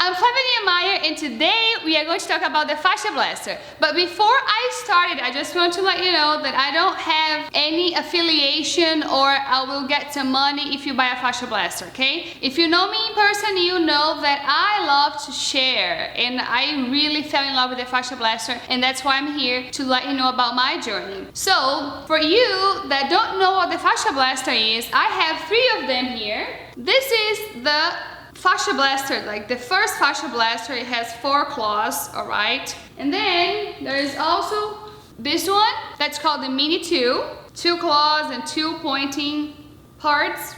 I'm Fascia Niemeyer, and today we are going to talk about the Fascia Blaster. But before I started, I just want to let you know that I don't have any affiliation or I will get some money if you buy a Fascia Blaster, okay? If you know me in person, you know that I love to share, and I really fell in love with the Fascia Blaster, and that's why I'm here to let you know about my journey. So, for you that don't know what the Fascia Blaster is, I have 3 of them here. This is the Fascia Blaster, like the first Fascia Blaster. It has 4 claws, alright? And then there is also this one that's called the Mini 2. 2 claws and 2 pointing parts.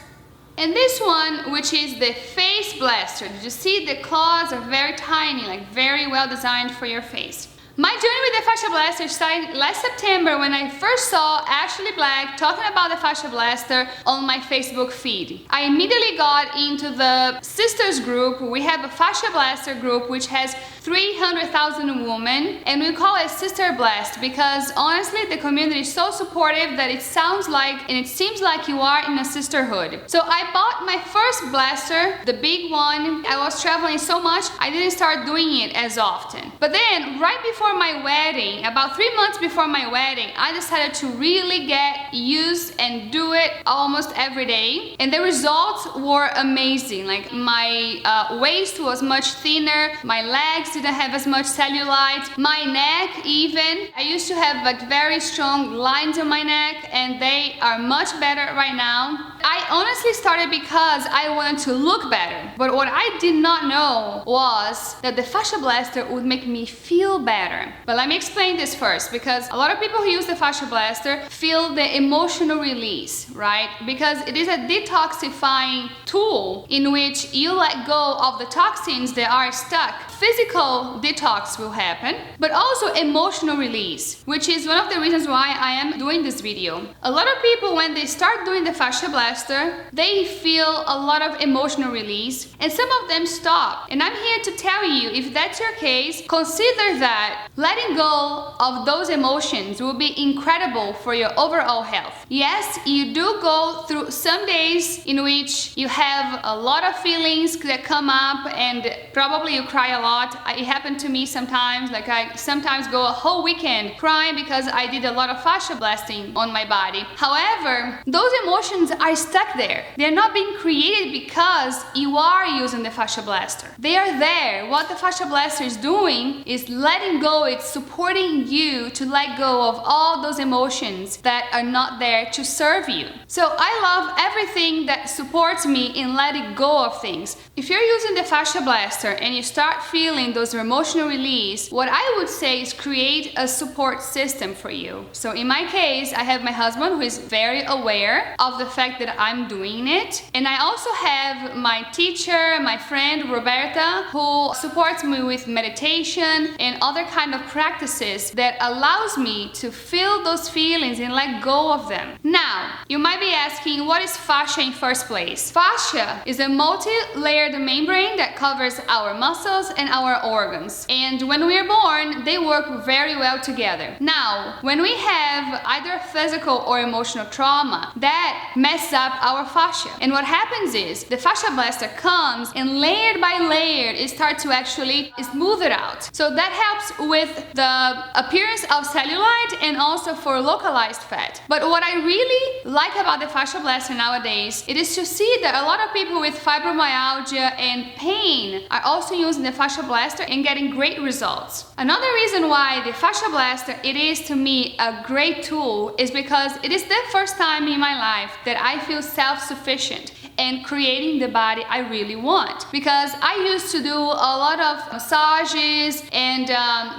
And this one, which is the Face Blaster. Did you see the claws are very tiny, like very well designed for your face. My journey with the Fascia Blaster started last September when I first saw Ashley Black talking about the Fascia Blaster on my Facebook feed. I immediately got into the sisters group. We have a Fascia Blaster group which has 300,000 women, and we call it Sister Blast because honestly the community is so supportive that it sounds like and it seems like you are in a sisterhood. So I bought my first blaster, the big one. I was traveling so much I didn't start doing it as often. But then right before my wedding, about 3 months before my wedding, I decided to really get used and do it almost every day, and the results were amazing. Like my waist was much thinner, my legs didn't have as much cellulite, my neck even. I used to have like very strong lines on my neck, and they are much better right now. I honestly started because I wanted to look better, but what I did not know was that the Fascia Blaster would make me feel better. But let me explain this first, because a lot of people who use the Fascia Blaster feel the emotional release, right? Because it is a detoxifying tool in which you let go of the toxins that are stuck. Physical detox will happen, but also emotional release, which is one of the reasons why I am doing this video. A lot of people, when they start doing the Fascia Blaster, they feel a lot of emotional release, and some of them stop. And I'm here to tell you, if that's your case, consider that letting go of those emotions will be incredible for your overall health. Yes, you do go through some days in which you have a lot of feelings that come up and probably you cry a lot. It happened to me sometimes, like I sometimes go a whole weekend crying because I did a lot of fascia blasting on my body. However, those emotions are stuck there. They're not being created because you are using the Fascia Blaster. They are there. What the Fascia Blaster is doing is letting go. It's supporting you to let go of all those emotions that are not there to serve you. So I love everything that supports me in letting go of things. If you're using the Fascia Blaster and you start feeling those emotional release, what I would say is create a support system for you. So in my case, I have my husband who is very aware of the fact that I'm doing it, and I also have my teacher, my friend Roberta, who supports me with meditation and other kind of practices that allows me to feel those feelings and let go of them. Now, you might be asking, what is fascia in first place? Fascia is a multi-layered membrane that covers our muscles and our organs, and when we are born they work very well together. Now, when we have either physical or emotional trauma, that messes up our fascia, and what happens is the Fascia Blaster comes and layer by layer it starts to actually smooth it out. So that helps with the appearance of cellulite and also for localized fat. But what I really like about the Fascia Blaster nowadays, it is to see that a lot of people with fibromyalgia and pain are also using the Fascia Blaster and getting great results. Another reason why the Fascia Blaster it is to me a great tool is because it is the first time in my life that I feel self-sufficient and creating the body I really want. Because I used to do a lot of massages and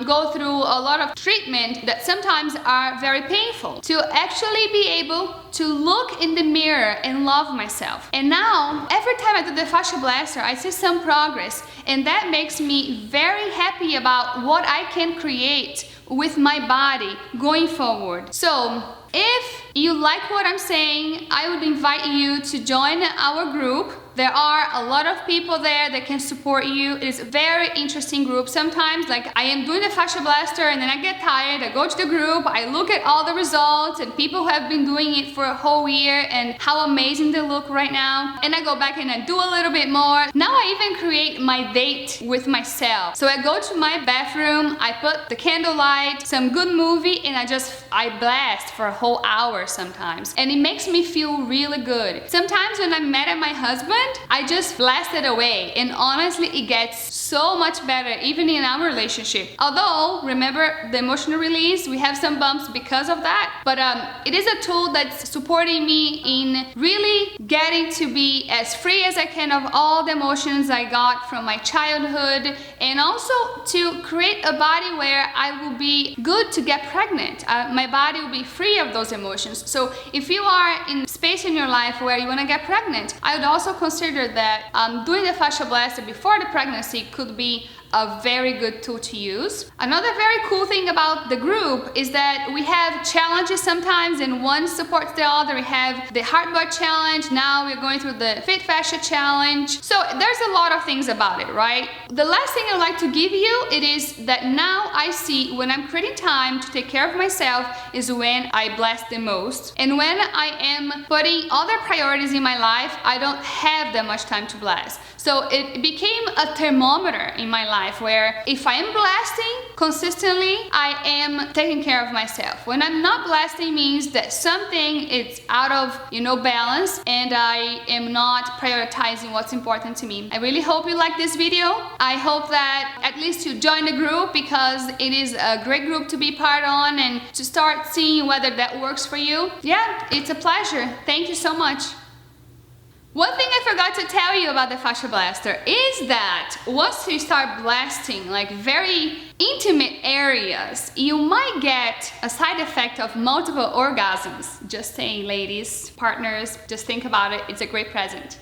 go through a lot of treatment that sometimes are very painful to actually be able to look in the mirror and love myself. And now, every time I do the Fascia Blaster, I see some progress, and that makes me very happy about what I can create with my body going forward. So, if you like what I'm saying, I would invite you to join our group. There are a lot of people there that can support you. It is a very interesting group. Sometimes, like, I am doing the Fascia Blaster and then I get tired, I go to the group, I look at all the results and people who have been doing it for a whole year and how amazing they look right now. And I go back and I do a little bit more. Now I even create my date with myself. So I go to my bathroom, I put the candlelight, some good movie, and I blast for a whole hour sometimes. And it makes me feel really good. Sometimes when I'm mad at my husband, I just blast it away. And honestly, it gets so much better, even in our relationship. Although, remember the emotional release, we have some bumps because of that. But it is a tool that's supporting me in really getting to be as free as I can of all the emotions I got from my childhood, and also to create a body where I will be good to get pregnant. My body will be free of those emotions. So if you are in space in your life where you want to get pregnant, I would also consider that doing the Fascia Blaster before the pregnancy could be a very good tool to use. Another very cool thing about the group is that we have challenges sometimes and one supports the other. We have the Heartburn Challenge, now we're going through the Fit Fascia Challenge. So there's a lot of things about it, right? The last thing I'd like to give you, it is that now I see when I'm creating time to take care of myself is when I blast the most. And when I am putting other priorities in my life, I don't have that much time to blast. So it became a thermometer in my life where if I am blasting consistently, I am taking care of myself. When I'm not blasting means that something is out of, balance and I am not prioritizing what's important to me. I really hope you like this video. I hope that at least you join the group because it is a great group to be part on and to start seeing whether that works for you. Yeah, it's a pleasure. Thank you so much. One thing I forgot to tell you about the Fascia Blaster is that once you start blasting like very intimate areas, you might get a side effect of multiple orgasms. Just saying, ladies, partners, just think about it. It's a great present.